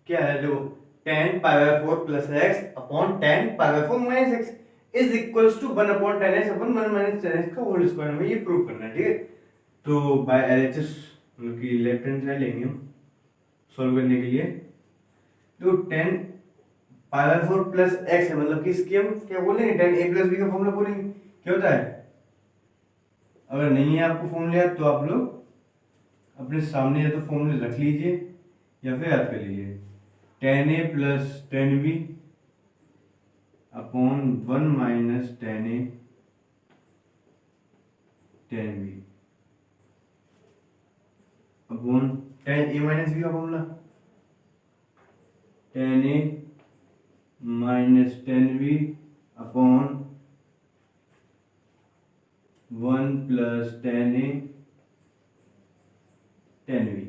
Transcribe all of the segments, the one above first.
क्या है देखो, tan pi by 4 plus x upon tan pi by 4 minus x is equals to 1 upon tan x upon 1 minus tan x का whole square. हमें ये prove करना है, ठीक है। तो बाय एलएचएस मतलब कि लेफ्ट हैंड साइड लेंगे हम सॉल्व करने के लिए। तो tan pi by 4 plus x है, मतलब कि इसकी हम क्या बोलेंगे, tan a प्लस b का फॉर्मूला बोलेंगे। क्या होता है, अगर नहीं है आपको फॉर्मूला तो आप लोग अपने सामने या तो फॉर्मूले रख लीजिए या फिर याद कर लीजिए। tan a plus tan b upon 1 minus tan a tan b upon tan a minus b का formula tan a minus tan b upon 1 plus tan a tan b,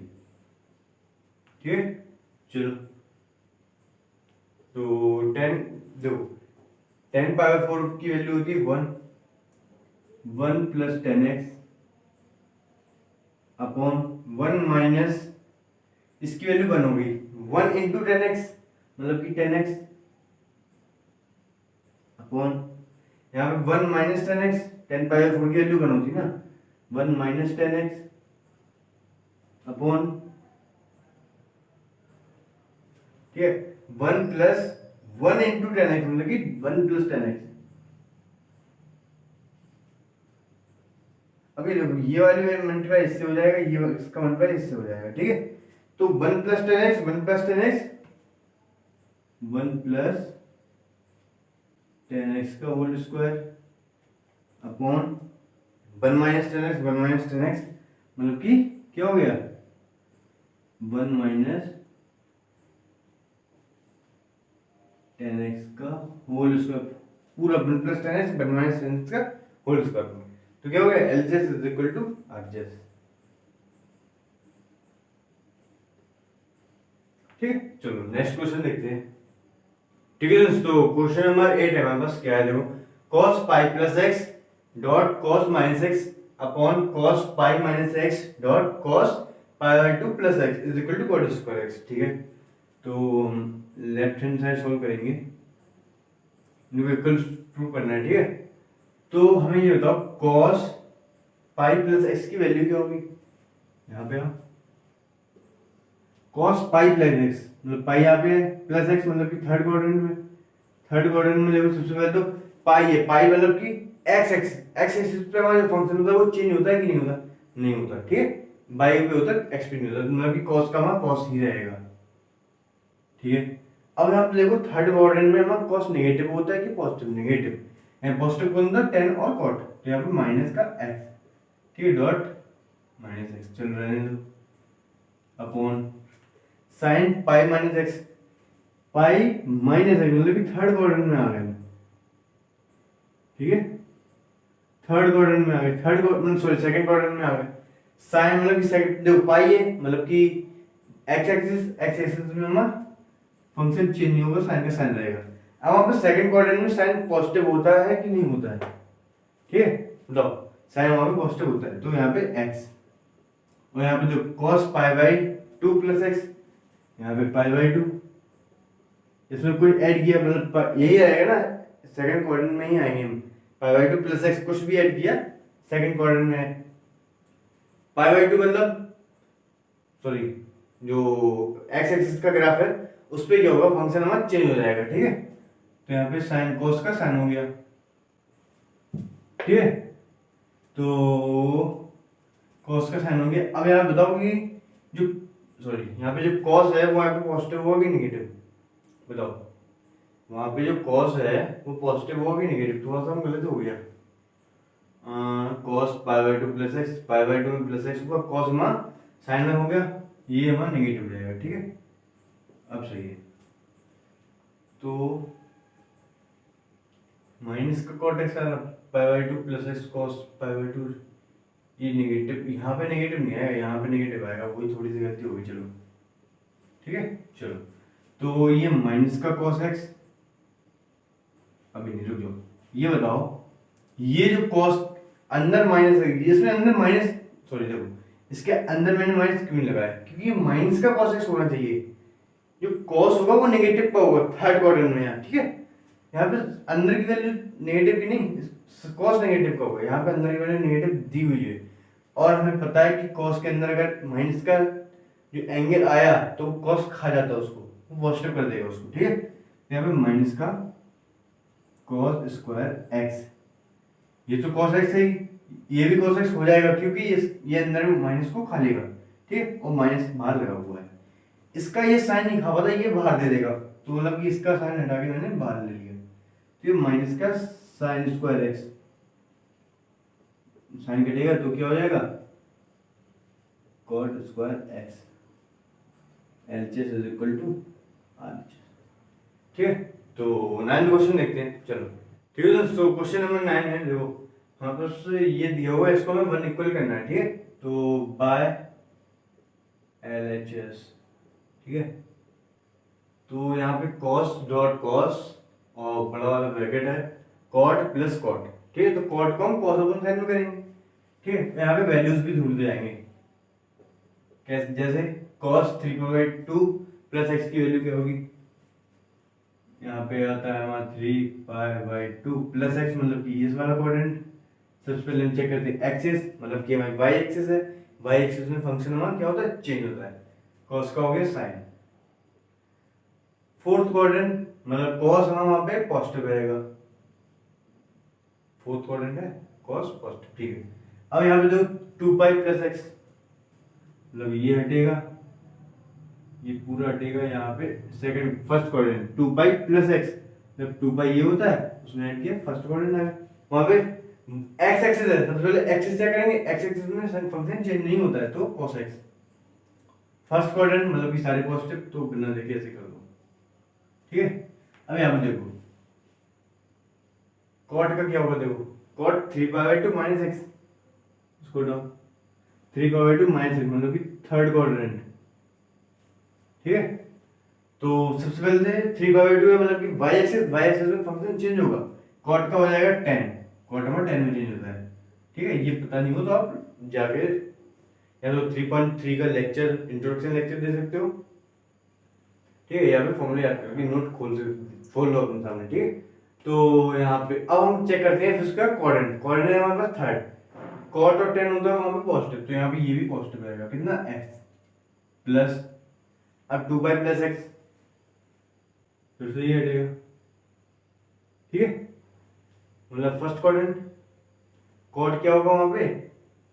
ठीक है। चलो तो tan देखो, tan पाई बाय 4 की value होती है 1 plus tan x upon 1 minus इसकी वैल्यू 1 होगी 1 इंटू tan x, मतलब कि tan x अपॉन यहाँ पे 1 minus tan x, tan pi by 4 की वैल्यू 1 होती है ना, 1 माइनस tan x अपॉन, ठीक है, 1 प्लस 1 इंटू tan x, मतलब कि 1 प्लस tan x। अभी देखो ये वाली मल्टीप्लाई इससे हो जाएगा, ये इसका मल्टीप्लाई इससे हो जाएगा, ठीक है। तो 1 plus tan x 1 plus tan x 1 plus tan x का whole square upon 1 minus tan x 1 minus tan x, मतलब कि क्या हो गया 1 माइनस tan x का होल स्क्वायर, पूरा 1 plus tan x 1 minus tan x का होल स्क्वायर। तो क्या हो गया LHS is equal to RHS, ठीक है। चलो नेक्स्ट क्वेश्चन देखते हैं, ठीक है दोस्तों। क्वेश्चन नंबर 8 है हमारे पास। क्या है देखो, cos pi plus x dot cos minus x upon cos pi minus x dot cos pi by 2 plus x is equal to cot square x, ठीक है। तो लेफ्ट हैंड साइड सॉल्व करेंगे, equal prove करना है, ठीक है। तो हमें ये बताओ cos पाई प्लस एक्स की वैल्यू क्या होगी, यहाँ पे आओ। cos पाई प्लस एक्स मतलब पाई यहाँ पे है, प्लस एक्स मतलब कि थर्ड क्वाड्रेंट में, थर्ड क्वाड्रेंट में देखो सबसे पहले तो पाई है, पाई मतलब कि एक्स एक्स एक्स एक्सिस पे हमारा जो फंक्शन होता है वो चेंज होता है कि नहीं होता, नहीं होता, ठीक है। बाई पे होता है, एक्स पे नहीं होता, मतलब कि cos का हमारा cos ही रहेगा, ठीक है। अब यहाँ पे देखो थर्ड क्वाड्रेंट में हमारा cos नेगेटिव होता है कि पॉजिटिव, नेगेटिव है, पॉजिटिव कौन सा tan और cot, तो यहाँ पे माइनस का x, ठीक है, डॉट माइनस एक्स चल रहने दो upon sine pi minus x, पाई माइनस एक्स मतलब कि थर्ड क्वाड्रेंट में आ गए, ठीक है, थर्ड क्वाड्रेंट में आ गए, थर्ड मतलब सॉरी सेकंड क्वाड्रेंट में आ गए। साइन मतलब कि सेकंड देखो पाई है मतलब कि एक्स एक्सिस में हमारा फंक्शन चेंज नहीं होगा, साइन का साइन रहेगा। अब वहां पे सेकंड क्वाड्रेंट में साइन पॉजिटिव होता है कि नहीं होता है, ठीक है, बताओ साइन वहां पे पॉजिटिव होता है, तो यहाँ पे एक्स, और यहाँ पे जो cos pi by 2 plus x, यहाँ पे पाई बाई 2, इसमें कोई ऐड किया मतलब यही आएगा ना, सेकंड क्वाड्रेंट में ही आएंगे हम, पाई बाई 2 प्लस एक्स कुछ भी ऐड किया सेकंड क्वाड्रेंट में, पाई बाई 2 मतलब सॉरी जो एक्स एक्सिस का ग्राफ है उस पे क्या होगा, फंक्शन हमारा चेंज हो जाएगा, ठीक है। तो यहाँ पे साइन cos का साइन हो गया, ठीक है, तो cos का साइन हो गया। अब यहाँ बताओ कि जो सॉरी यहाँ पे जो cos है वो यहाँ पे पॉजिटिव होगा कि नेगेटिव, बताओ वहां पे जो cos है वो पॉजिटिव होगा कि नेगेटिव, थोड़ा सा हम गलत हो गया, cos pi by 2 plus x, pi by 2 में प्लस एक्स होगा, cos हमारा साइन में हो गया, ये हमारा नेगेटिव हो जाएगा, ठीक है। अब सही है, तो माइनस का cot x आ रहा, pi by 2 plus x cos pi by 2, ये नेगेटिव, यहाँ पे नेगेटिव नहीं आएगा, यहाँ पे नेगेटिव आएगा, वही थोड़ी सी गलती होगी, चलो ठीक है। चलो तो ये माइनस का cos x, अभी नहीं रुक जाओ, ये बताओ ये जो cos अंदर माइनस है, इसमें अंदर माइनस सॉरी देखो इसके अंदर मैंने माइनस क्यों नहीं लगाया, क्योंकि माइनस का cos x होना चाहिए, जो कॉस होगा वो नेगेटिव का होगा थर्ड क्वाड्रेंट में यहाँ, ठीक है। यहाँ पे अंदर की वैल्यू नेगेटिव की नहीं, कॉस नेगेटिव का होगा, यहाँ पे अंदर की वैल्यू नेगेटिव दी हुई है। और हमें पता है कि कॉस के अंदर अगर माइनस का जो एंगल आया तो कॉस खा जाता है उसको, वो वॉश कर देगा उसको, ठीक है। यहाँ पे माइनस का कॉस स्क्वायर एक्स, ये तो कॉस एक्स है, ये भी कॉस एक्स हो जाएगा क्योंकि ये अंदर में माइनस को खा लेगा, ठीक है। और माइनस बाहर लगा हुआ है, इसका ये साइन नहीं खा पाता, ये बाहर दे देगा, तो मतलब कि इसका साइन हटा के मैंने बाहर ले लिया, तो ये माइनस का साइन स्क्वायर एक्स, साइन कटेगा तो क्या हो जाएगा cot square x, LHS is equal to RHS, ठीक है। तो 9th क्वेश्चन देखते हैं, चलो ठीक है दोस्तों। क्वेश्चन नंबर 9 है, देखो हमारे पास ये दिया हुआ है, इसको हमें 1 इक्वल करना है, ठीक है। तो बाय एलएचएस, ठीक है। तो यहाँ पे कॉस डॉट कॉस और बड़ा वाला ब्रैकेट है कॉट प्लस कॉट, ठीक है। तो कॉट को हम कॉस अपन साइड में करेंगे, ठीक है। यहाँ पे वैल्यूज भी ढूंढते जाएंगे, कैसे, जैसे कॉस 3/2 प्लस एक्स की वैल्यू क्या होगी, यहाँ पे आता है हमारा 3/2 प्लस एक्स, मतलब कि इस वाला क्वाड्रेंट। सबसे पहले हम चेक करते हैं एक्सिस, मतलब कि हमारी वाई एक्सिस है, वाई एक्सिस में फंक्शन हमारा क्या होता है, चेंज होता है, कॉस का हो गया साइन। फोर्थ क्वाड्रेंट मतलब कॉस हमारा वहां पे पॉजिटिव रहेगा, फोर्थ क्वाड्रेंट है कॉस पॉजिटिव, ठीक है। अब यहाँ पे देखो 2 प्लस एक्स, मतलब ये हटेगा, ये पूरा हटेगा, यहाँ पे second first quadrant 2 plus x, जब 2 ये होता है उसमें ऐड किया फर्स्ट क्वाड्रेंट आ गया। वहां पे एक्स एक्सिस है, सबसे पहले एक्सिस क्या करेंगे, एक्स एक्सिस में फंक्शन चेंज नहीं होता है तो cos x, फर्स्ट क्वाड्रेंट मतलब कि सारे पॉजिटिव, तो बिना देखे ऐसे कर दो, ठीक है। अब यहाँ पे देखो कॉट का क्या होगा, देखो कॉट 3/2 माइनस एक्स, उसको डाउन 3/2 माइनस एक्स मतलब कि थर्ड क्वाड्रेंट, ठीक है। तो सबसे पहले 3/2 है, मतलब कि वाई एक्सिस में फंक्शन चेंज होगा, कॉट का हो जाएगा 10, कॉट हमारा 10 में चेंज होता है, ठीक है। ये पता नहीं हो तो आप जाके या तो 3.3 का लेक्चर इंट्रोडक्शन लेक्चर दे सकते हो, ठीक है। यहाँ पे फॉर्मूला याद करके नोट खोल लो अपने सामने, ठीक है। तो यहाँ पे अब हम चेक करते हैं फिर उसका क्वाड्रेंट, क्वाड्रेंट है हमारे पास थर्ड, कॉट और 10 होता है वहां पे पॉजिटिव, तो यहाँ पे ये भी पॉजिटिव रहेगा, कितना एक्स प्लस, अब 2 प्लस एक्स, फिर से ये हटेगा, ठीक है। मतलब फर्स्ट क्वाड्रेंट कॉट क्या होगा वहां पे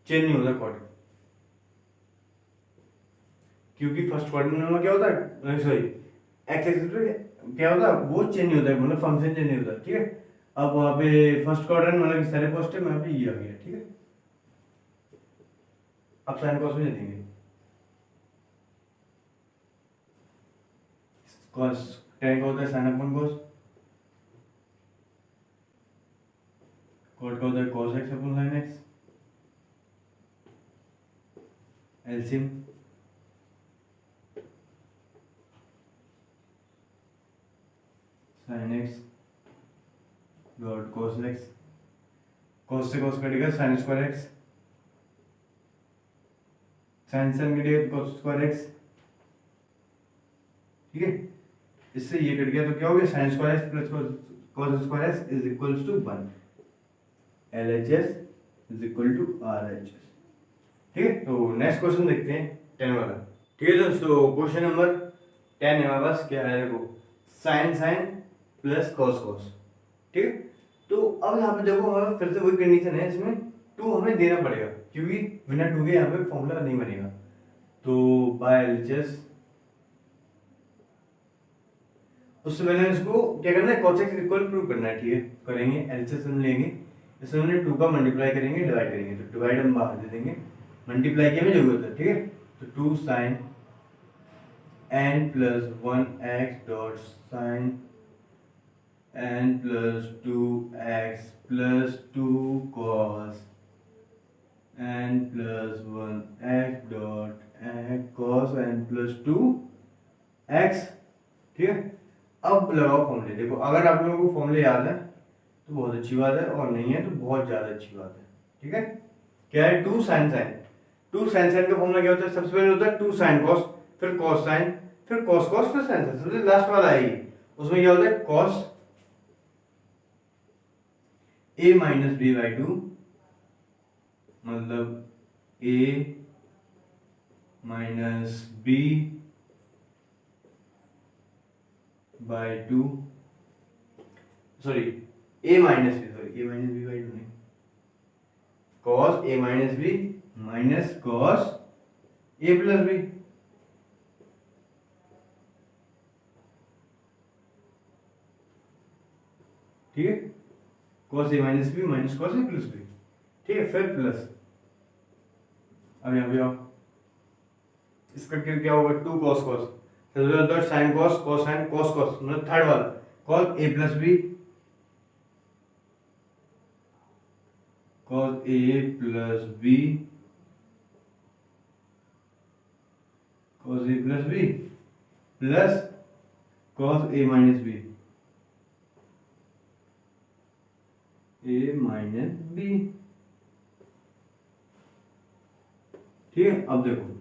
चेंज नहीं होता कॉट, क्योंकि फर्स्ट क्वाड्रेंट में क्या होता है, सॉरी एक्स एक्सिस पे क्या होता है वो चेंज नहीं होता है, मतलब फंक्शन चेंज नहीं होता, ठीक है। अब वहां पे फर्स्ट क्वाड्रेंट मतलब सारे पॉजिटिव, यहाँ पे ये आ गया, ठीक है। अब साइन कॉस में देंगे, कॉस टेन का होता है साइन अपॉन कॉस, कॉट का होता है cos x upon sine x, LCM sine x dot cos x, cos से कॉस कटेगा sine square x, sine sine कटेगा कॉस स्क्वायर एक्स, ठीक है। इससे ये कट गया तो क्या हो गया sine square x plus cos square x is equals to 1, LHS is equal to RHS, ठीक है। तो नेक्स्ट क्वेश्चन देखते हैं 10 वाला, ठीक है दोस्तों। क्वेश्चन नंबर 10 है हमारे पास, क्या है देखो sine sine plus cos cos, ठीक है। तो अब यहाँ पे देखो हमारा फिर से वही कंडीशन है, इसमें 2 हमें देना पड़ेगा क्योंकि बिना 2 के यहाँ पे फॉर्मूला नहीं बनेगा, तो बाय एलएचएस, उससे पहले इसको क्या करना है cos x इक्वल प्रूव करना है, ठीक है। करेंगे एलएचएस हम लेंगे, इसमें हमने 2 का मल्टीप्लाई करेंगे डिवाइड करेंगे, तो डिवाइड हम बाहर दे देंगे, मल्टीप्लाई की हमें जरूरत है, ठीक है। तो 2 sine n plus 1x dot sine n plus 2x plus 2 cos n plus 1x dot cos n plus 2x, ठीक है। अब लगाओ फॉर्मूले, देखो अगर आप लोगों को फॉर्मूले याद है तो बहुत अच्छी बात है, और नहीं है तो बहुत ज्यादा अच्छी बात है, ठीक है। क्या है 2 साइन साइन, 2 साइन साइन का फॉर्मूला क्या होता है, सबसे पहले होता है 2 साइन कॉस, फिर कॉस साइन, फिर कॉस कॉस फिर साइन साइन, सबसे लास्ट वाला आएगी, उसमें क्या होता है cos A minus B by two, मतलब A minus B by two, sorry A minus B, sorry A minus B by two नहीं, cos A minus B minus cos A plus B. ठीक है, cos A minus B minus cos A plus B. ठीक है, फिर plus, अब यहाँ पे आओ, इसका क्या होगा two cos cos, sine cos cos sine cos cos, मतलब थर्ड वाला cos A plus B, cos A plus B, cos A plus B plus cos A minus B, A minus B. ठीक है, अब देखो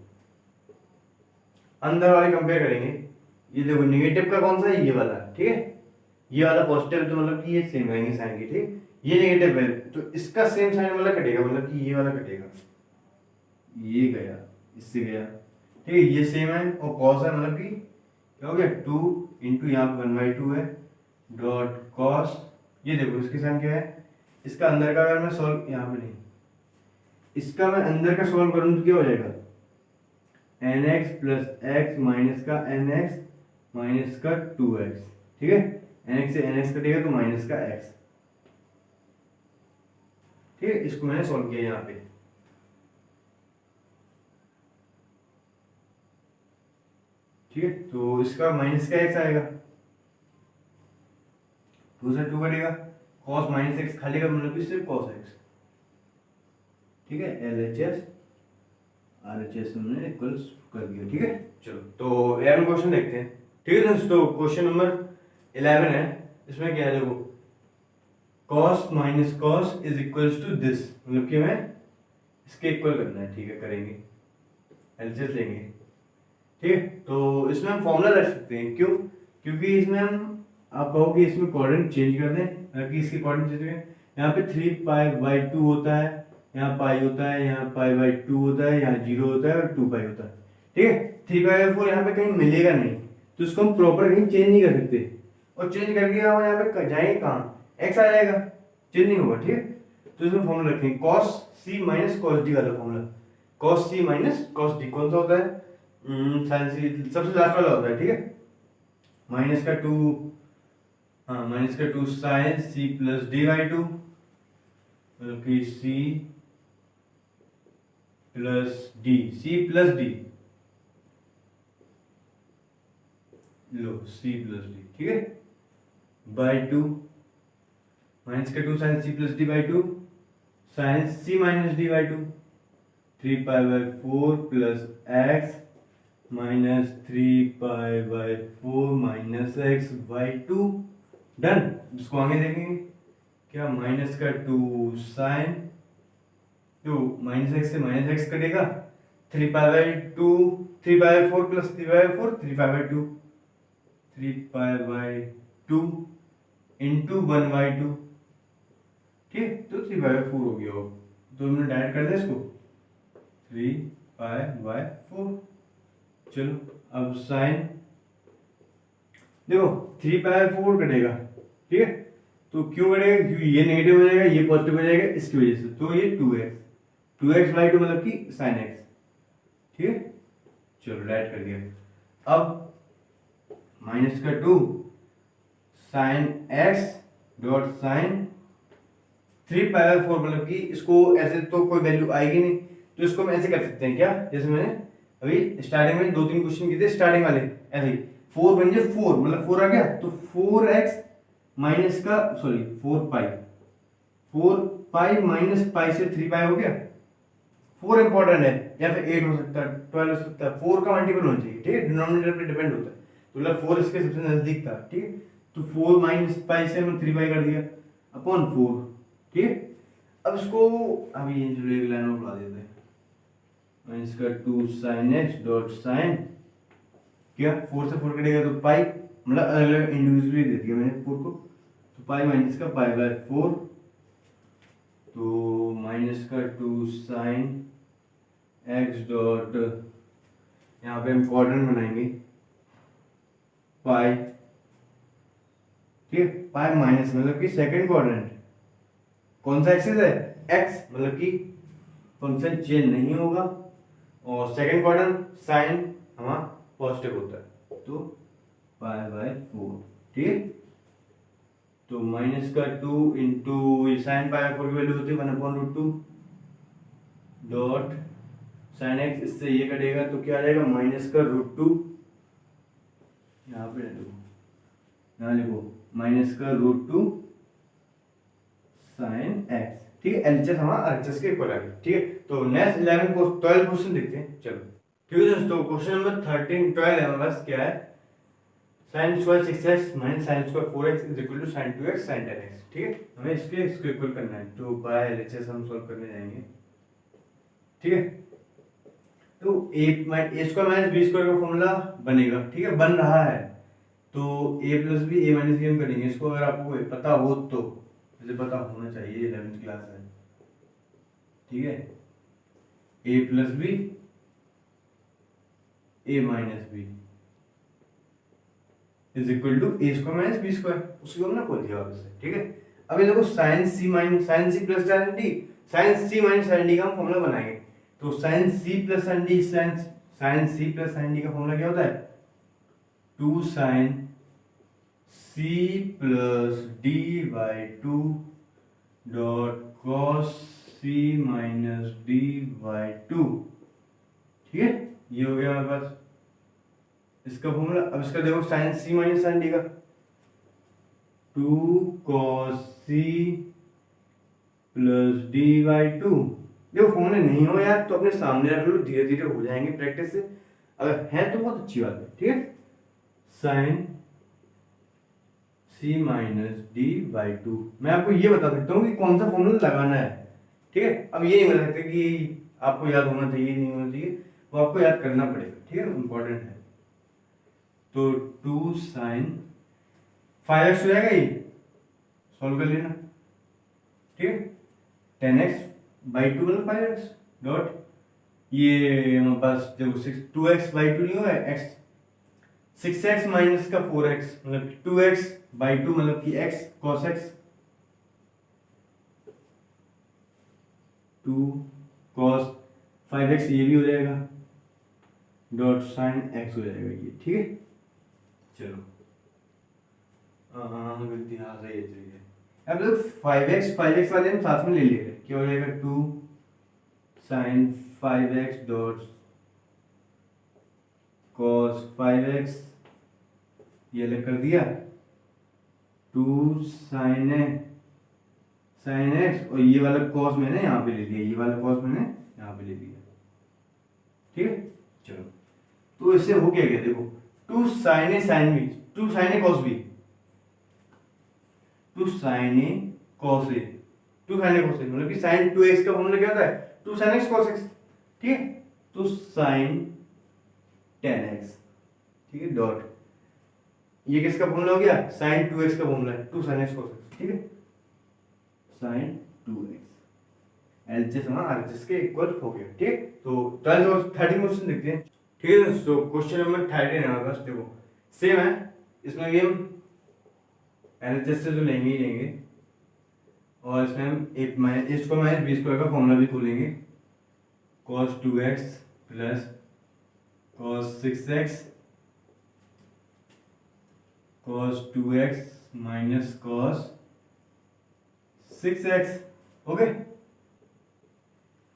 अंदर वाले कंपेयर करेंगे, ये देखो नेगेटिव का कौन सा है, ये वाला। ठीक है, ये वाला पॉजिटिव, तो मतलब कि ये सेम रहेंगे साइन की। ठीक, ये नेगेटिव है तो इसका सेम साइन वाला कटेगा, मतलब कि ये वाला कटेगा, ये गया इससे गया। ठीक है, ये सेम है और कॉस है, मतलब कि क्या हो गया टू इंटू यहाँ पे वन बाई टू है डॉट कॉस, ये देखो इसके साइन क्या है, इसका अंदर का अगर मैं सॉल्व, यहाँ पे नहीं, इसका मैं अंदर का सॉल्व करूँ तो क्या हो जाएगा n x plus x minus का एन एक्स माइनस का टू एक्स। ठीक है, एन एक्स से एन एक्स कटेगा तो माइनस का एक्स। ठीक है, इसको मैंने सॉल्व किया यहाँ पे। ठीक है, तो इसका माइनस का एक्स आएगा, टू से टू कटेगा, कॉस माइनस एक्स खाली का मतलब कि सिर्फ कॉस एक्स। ठीक है, L H S R H S हमने इक्वल्स कर दिया। ठीक है, चलो तो 11 क्वेश्चन देखते हैं। ठीक है दोस्तों, क्वेश्चन नंबर 11 है, इसमें क्या है देखो, cos minus cos is equals to this, मतलब कि हमें इसके इक्वल करना है। ठीक है, करेंगे, एलसीएस लेंगे। ठीक है, तो इसमें हम फॉर्मूला रख सकते हैं, क्यों, क्योंकि इसमें हम, आप कहोगे इसमें कोऑर्डिनेट चेंज कर दें, ताकि इसके कोऑर्डिनेट चेंज करें, यहाँ पे 3π/2 होता है, यहाँ पाई होता है, यहाँ π/2 होता है, यहाँ 0 होता है और 2π होता है। ठीक है, 3π/4 यहाँ पे कहीं मिलेगा नहीं, तो इसको हम प्रॉपर कहीं चेंज नहीं कर सकते, और चेंज करके हम यहाँ पे जाएंगे कहाँ, एक्स आ जाएगा, चेंज नहीं होगा। ठीक है, तो इसमें फॉर्मूला रखेंगे cos C minus cos D वाला formula, cos C minus cos D कौन सा होता है, साइन सी सबसे लास्ट वाला होता है। ठीक है, माइनस का टू, हाँ माइनस का two sine C plus D by two, मतलब कि C plus D, C plus D, लो सी प्लस डी। ठीक है, बाई टू, माइनस का two sine C plus D by two, sine C minus D by two, 3π/4 plus x minus 3π/4 minus X by two. Done, इसको आगे देखेंगे क्या, minus का two sine, तो माइनस एक्स से माइनस एक्स कटेगा, 3π/2, 3π/4 plus 3π/4, 3π/2, 3π/2 into 1/2। ठीक, तो 3π/4 हो गया हो, तो हमने डायरेक्ट कर दिया इसको 3π/4। चलो अब साइन, देखो 3π/4 कटेगा। ठीक है, तो क्यों कटेगा, क्योंकि ये नेगेटिव हो जाएगा, ये पॉजिटिव हो जाएगा, इसकी वजह से, तो ये 2x/2 मतलब कि साइन एक्स। ठीक है, चलो राइट कर दिया। अब माइनस का two sine x dot sine 3π/4, मतलब कि इसको ऐसे तो कोई वैल्यू आएगी नहीं, तो इसको हम ऐसे कर सकते हैं क्या, जैसे मैंने अभी स्टार्टिंग में 2-3 क्वेश्चन किए थे स्टार्टिंग वाले, ऐसे ही 4 बन जाए 4, मतलब 4 आ गया, तो 4x माइनस का, सॉरी 4π माइनस पाई से 3π हो गया। 4 इंपॉर्टेंट है, या फिर 8 हो सकता है, 12 हो सकता है, 4 का मल्टीपल होना चाहिए। ठीक है, डिनोमिनेटर पे डिपेंड होता है, तो मतलब 4 इसके सबसे नजदीक था। ठीक है, तो 4 माइनस पाई से हमने 3π कर दिया अपॉन 4। ठीक है, अब इसको अभी ये जो एक लाइन और बढ़ा देते हैं, माइनस का 2 साइन एक्स डॉट साइन क्या 4 से 4 कटेगा तो पाई, मतलब अलग अलग इंडिविजुअली दे दिया मैंने 4 को, तो पाई माइनस का पाई बाय 4, तो माइनस का 2 साइन एक्स डॉट, यहाँ पे हम क्वाड्रेंट बनाएंगे पाई, ठीक है, पाई माइनस मतलब कि सेकंड क्वाड्रेंट, कौन सा एक्सिस है, एक्स, मतलब कि फंक्शन चेंज नहीं होगा, और सेकंड क्वाड्रेंट साइन हमारा पॉजिटिव होता है, तो पाई बाय 4, ठीक है। तो माइनस का 2 इंटू साइन पाई बाय 4 की वैल्यू होती है 1/√2 डॉट साइन एक्स, इससे ये कटेगा तो क्या आ जाएगा माइनस का √2, यहाँ पे लिखो, यहाँ लिखो माइनस का √2 साइन एक्स, ठीक है। एलएचएस हमारा आरएचएस के इक्वल आ गया, ठीक है। तो नेक्स्ट 11 को 12 क्वेश्चन देखते हैं, चलो ठीक है दोस्तों। क्वेश्चन नंबर 13 12 है हमारे पास, क्या है, sin square 6x minus sin square 4x is equal to sin 2x sin 10x, ठीक है। हमें इसको इक्वल करना है, तो बाय एलएचएस हम सॉल्व करने जाएंगे, ठीक है। तो a square minus b square का फॉर्मूला बनेगा, ठीक है, बन रहा है, तो a plus B a minus B हम करेंगे इसको, अगर आपको पता हो तो, मुझे पता होना चाहिए, 11th क्लास है, ठीक है। a plus B a minus B is equal to a square minus B square, उसको हमने खोल दिया वापस से, ठीक है। अब ये देखो sine C minus sine C plus sine D, sine C minus sine D का हम फॉर्मूला बनाएंगे, तो sine C plus sine D, sine C plus sine D का फॉर्मूला क्या होता है, 2 sine C plus D by 2 dot cos C minus D by 2, ठीक है। ये हो गया हमारे पास इसका फॉर्मूला। अब इसका देखो sine C minus sine D का, 2 cos C plus D by 2, देखो फॉर्मूले नहीं हो यार तो अपने सामने रख लो, धीरे धीरे हो जाएंगे प्रैक्टिस से, अगर है तो बहुत अच्छी बात है, ठीक है। Sine C minus D by 2, मैं आपको ये बता सकता हूँ कि कौन सा फॉर्मूला लगाना है, ठीक है। अब ये नहीं बता सकते कि आपको याद होना चाहिए नहीं होना चाहिए, वो आपको याद करना पड़ेगा, ठीक है, इंपॉर्टेंट है। तो 2 साइन 5x हो जाएगा, ये सॉल्व कर लेना, ठीक है। 10x बाई 2 मतलब 5x डॉट, ये हमारे पास देखो 2x बाई 2 नहीं होगा, x 6x माइनस का 4x मतलब 2x बाई 2 मतलब कि x cos x, 2 cos 5x ये भी हो जाएगा डॉट साइन x हो जाएगा ये, ठीक है। चलो हाँ गलती, हाँ सही है, सही है। अब देखो 5x वाले हम साथ में ले लेंगे, क्या हो जाएगा 2 sign 5x dot cos 5x, ये अलग कर दिया, 2 साइन x, और ये वाला cos मैंने यहाँ पे ले लिया, ये वाला cos मैंने यहाँ पे ले लिया, ठीक है। चलो तो इससे हो गया, देखो 2 sine sine B, 2 sine cos B, 2 sine cos A, 2 sine cos A मतलब कि साइन 2x का फॉर्मूला क्या होता है, 2 साइन x cos x, ठीक है। तो साइन 10x, ठीक है, डॉट ये किसका फॉर्मूला हो गया, साइन 2x का फॉर्मूला है, 2 साइन x cos x, ठीक है, साइन 2x, एलएचएस हमारा आरएचएस के इक्वल हो गया, ठीक। तो 12 और 13 क्वेश्चन देखते हैं, ठीक है दोस्तों। क्वेश्चन नंबर 13 है हमारे पास, देखो सेम है, इसमें भी हम एलएचएस से तो लेंगे ही लेंगे, और इसमें हम a square minus b square का फॉर्मूला भी खोलेंगे, cos 2x plus cos 6x cos 2x minus cos 6x, okay.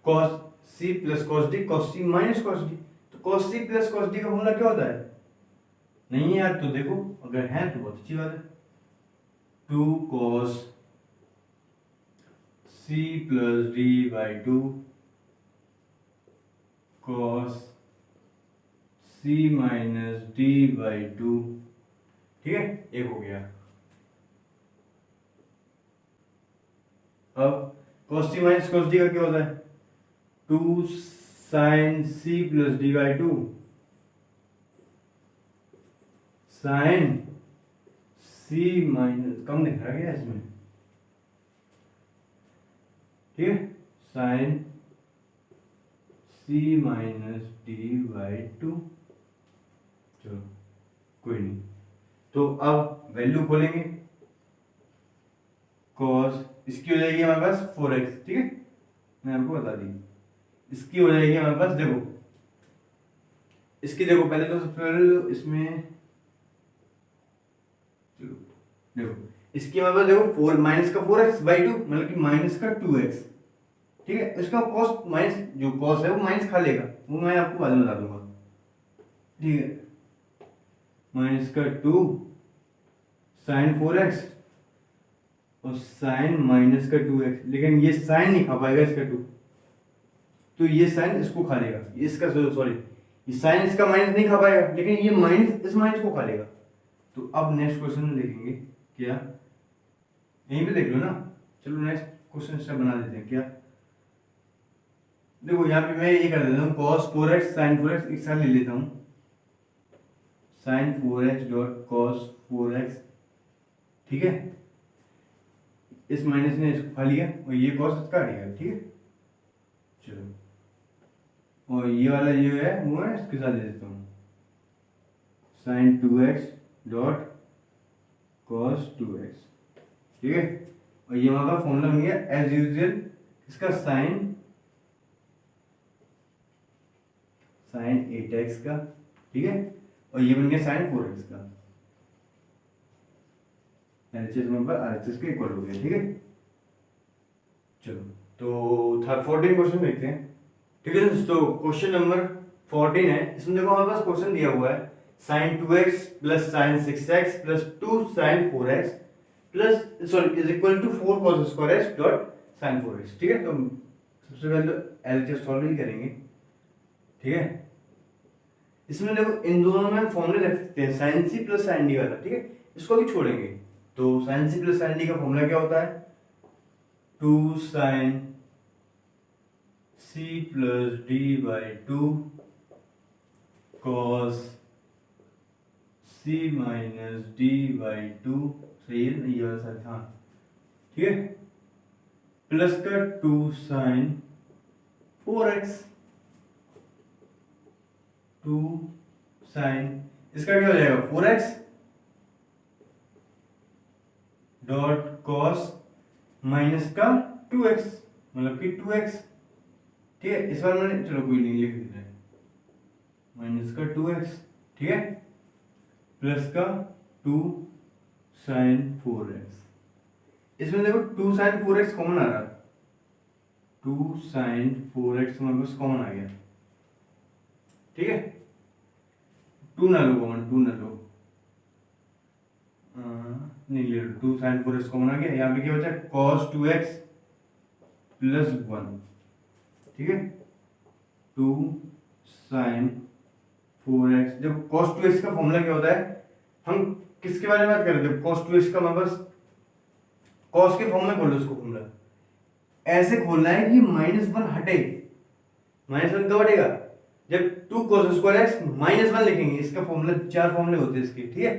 cos c plus cos d, cos c माइनस cos d, तो cos c plus cos d का formula क्या होता है, नहीं है यार तो देखो, अगर है तो बहुत अच्छी बात है, 2 cos c plus d by 2 cos c minus d by 2, ठीक है, एक हो गया। अब cos c माइनस cos d का क्या होता है, 2 sine c plus d by 2 sine C minus, कम दिख रहा है क्या इसमें, ठीक है, sine C minus D by two. चलो कोई नहीं, तो अब वैल्यू खोलेंगे, कॉस इसकी हो जाएगी हमारे पास 4x, ठीक है, मैंने आपको बता दी, इसकी हो जाएगी हमारे पास, देखो इसकी, देखो पहले तो सबसे पहले इसमें, चलो देखो इसकी हमारे पास, देखो 4 माइनस का 4x बाई टू, मतलब कि माइनस का 2x, ठीक है, इसका कॉस माइनस, जो कॉस है वो माइनस खा लेगा, वो मैं आपको बाद में बता दूंगा, ठीक है, माइनस का 2 साइन 4x और साइन माइनस का 2x, लेकिन ये साइन नहीं खा पाएगा इसका 2, तो ये साइन इसको खा लेगा, इसका सॉरी, ये साइन इसका माइनस नहीं खा पाएगा, लेकिन ये माइनस इस माइनस को खा लेगा। तो अब नेक्स्ट क्वेश्चन में लिखेंगे क्या, यहीं पे देख लो ना, चलो नेक्स्ट क्वेश्चन स्टेप बना देते हैं क्या, देखो यहाँ पे मैं ये कर देता हूँ, cos 4x sin 4x एक साथ ले लेता हूँ, sin 4x dot cos 4x, ठीक है, इस माइनस ने इसको खा लिया और ये cos इसका हट गया, ठीक है, चलो, और ये वाला जो है वो है इसके साथ ले देता हूँ, sin 2x dot cos 2x, ठीक है, और ये हमारा फॉर्मूला बन गया एज यूजुअल, इसका साइन 8x का, ठीक है, और ये बन गया sin 4x का, LHS नंबर RHS के इक्वल हो गया, ठीक है, चलो तो 14 क्वेश्चन देखते हैं, ठीक है दोस्तों, क्वेश्चन नंबर 14 है, इसमें देखो हमारे पास क्वेश्चन दिया हुआ है sin 2x plus sin 6x plus 2 sin 4x plus sorry is equal to 4 cos square x dot sin 4x, ठीक है, तो सबसे पहले तो LHS सॉल्व ही करेंगे, ठीक है, इसमें देखो इन दोनों में हम फॉर्मूले रख सकते हैं, sin c plus sin d वाला, ठीक है, इसको भी छोड़ेंगे, तो sin c plus sin d का फॉर्मूला क्या होता है, 2 sin c plus d by 2 cos c minus d by 2, सही है ना, ये वाला सर, हाँ ठीक है, प्लस का 2 sin 4x, 2 sin, इसका क्या हो जाएगा 4x डॉट cos माइनस का 2x, मतलब कि 2x, ठीक है, इस बार मैंने, चलो कोई नहीं लिख देते हैं, माइनस का 2x, ठीक है, प्लस का 2 sin 4x, इसमें देखो 2 sin 4x कॉमन आ रहा है, 2 sin 4x हमारे पास कॉमन आ गया, ठीक है, 2 ना लो कॉमन, 2 ना लो, नहीं ले लो, 2 sin 4x कॉमन आ गया, यहाँ पे क्या बचा cos 2x प्लस 1, ठीक है, 2 sin 4x, जब cos 2x का फॉर्मूला क्या होता है, हम किसके बारे में बात कर रहे थे, cos 2x का, मैं बस cos के फॉर्म में खोलो उसको, फॉर्मूला ऐसे खोलना है कि -1 हटे, -1 कब हटेगा, जब 2 cos स्क्वायर x -1 लिखेंगे, इसका फॉर्मूला 4 फॉर्मूले होते हैं इसके, ठीक है,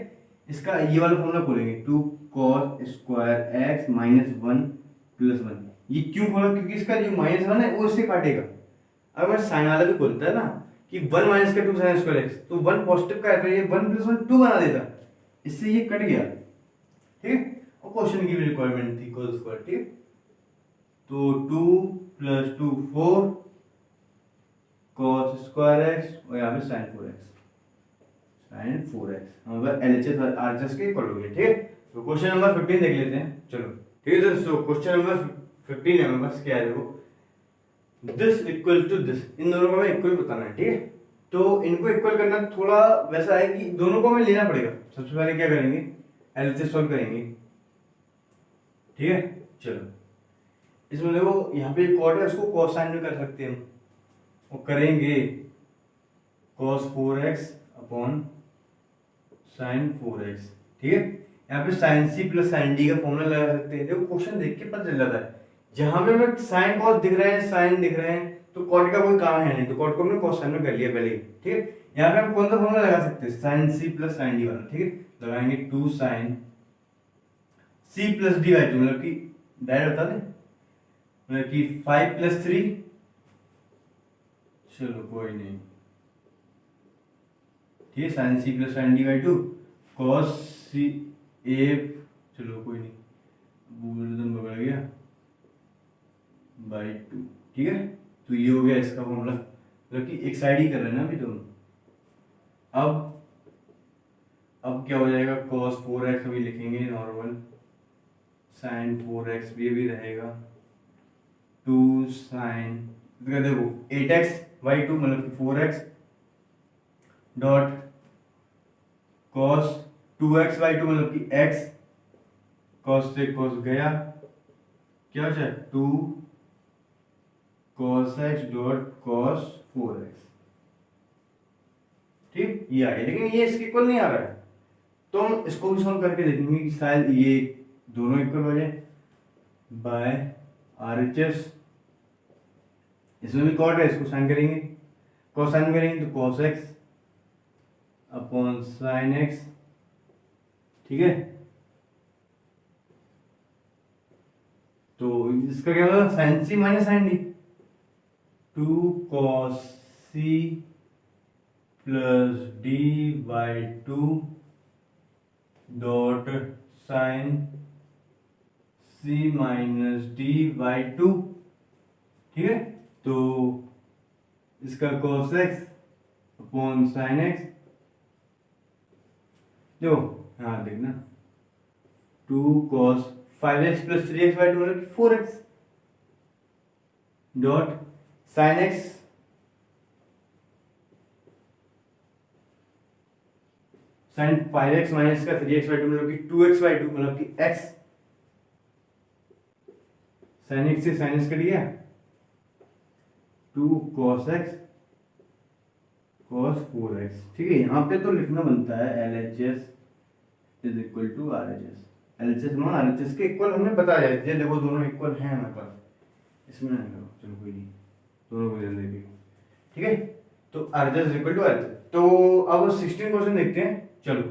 इसका ये वाला फॉर्मूला खोलेंगे, 2 cos स्क्वायर x -1 प्लस 1, ये क्यों खोला, क्योंकि इसका जो -1 है वो इससे काटेगा, अगर साइन वाला भी खोलता है ना कि 1 माइनस का 2 sin स्क्वायर x, तो 1 पॉजिटिव का है तो ये 1 प्लस 1 2 बना देता, इससे ये कट गया, ठीक है, और क्वेश्चन की भी रिक्वायरमेंट थी cos स्क्वायर, ठीक है, तो 2 प्लस 2 4 cos स्क्वायर x और यहाँ पे sin 4x, हमारा LHS RHS के इक्वल हो गया, ठीक है, तो क्वेश्चन नंबर 15 देख लेते हैं, चलो ठीक है दोस्तों, क्वेश्चन नंबर 15 है मेरे पास, क्या है देखो, दिस इक्वल टू दिस, इन दोनों को हमें इक्वल बताना है, ठीक है, तो इनको इक्वल करना थोड़ा वैसा है कि दोनों को हमें लेना पड़ेगा, सबसे पहले क्या करेंगे LHS सॉल्व करेंगे, ठीक है, चलो इसमें देखो यहाँ पे कॉट है, उसको cos साइन में कर सकते हैं हम, वो करेंगे cos 4x upon sin 4x, ठीक है, यहाँ पे sin c plus sin d का फॉर्मूला लगा सकते हैं, देखो क्वेश्चन देख के पता चल जाता है, जहां पे हमें sin cos दिख रहे हैं, sin दिख रहे हैं, तो कॉट का कोई काम है नहीं, तो कॉट को हमने कोसाइन में कर लिया पहले ही, ठीक है। यहाँ पे हम कौन सा फॉर्मूला लगा सकते हैं, sine C plus sine D वाला, ठीक है। लगाएंगे 2 sine C plus D by 2, मतलब कि डायरेक्ट बता दें, मतलब कि 5 प्लस 3, चलो कोई नहीं, ठीक है, sine C plus sine D by 2 cos C A, चलो कोई नहीं, एकदम बगड़ गया, बाई 2, ठीक है। तो ये हो गया इसका फॉर्मूला, मतलब कि एक साइड ही कर रहे हैं ना अभी दोनों। अब क्या हो जाएगा, cos 4x अभी लिखेंगे नॉर्मल, sin 4x भी रहेगा, 2 sin, देखो 8x बाई 2 मतलब कि 4x dot cos 2x by 2 मतलब कि x, cos से cos गया, क्या बचा 2 cos x dot cos 4x, ठीक, ये आ गया। लेकिन ये इसके इक्वल नहीं आ रहा है, तो हम इसको भी सॉल्व करके देखेंगे कि शायद ये दोनों इक्वल हो जाए बाय RHS। इसमें भी कॉट है, इसको साइन करेंगे, कोसाइन करेंगे तो cos x upon sin x, ठीक है। तो इसका क्या होगा, sin c minus sin d, 2 cos c plus d by 2 dot sine c minus d by 2, ठीक है। तो इसका cos x upon sin x, जो हाँ देखना 2 cos 5x plus 3x by 2 मतलब 4x dot sin x sin 5x minus का 3x by 2 मतलब कि 2x बाई 2 मतलब कि x, sin x से sin x कट गया, 2 cos x cos 4x, ठीक है। यहाँ पे तो लिखना बनता है LHS is equal to RHS, LHS मान RHS के इक्वल हमने बता दिया, ये देखो दोनों इक्वल हैं हमारे पास, इसमें ना करो, चलो कोई नहीं, दोनों को जल्दी देखिए, ठीक है। तो RHS is equal to RHS। तो अब 16 क्वेश्चन देखते हैं, चलो।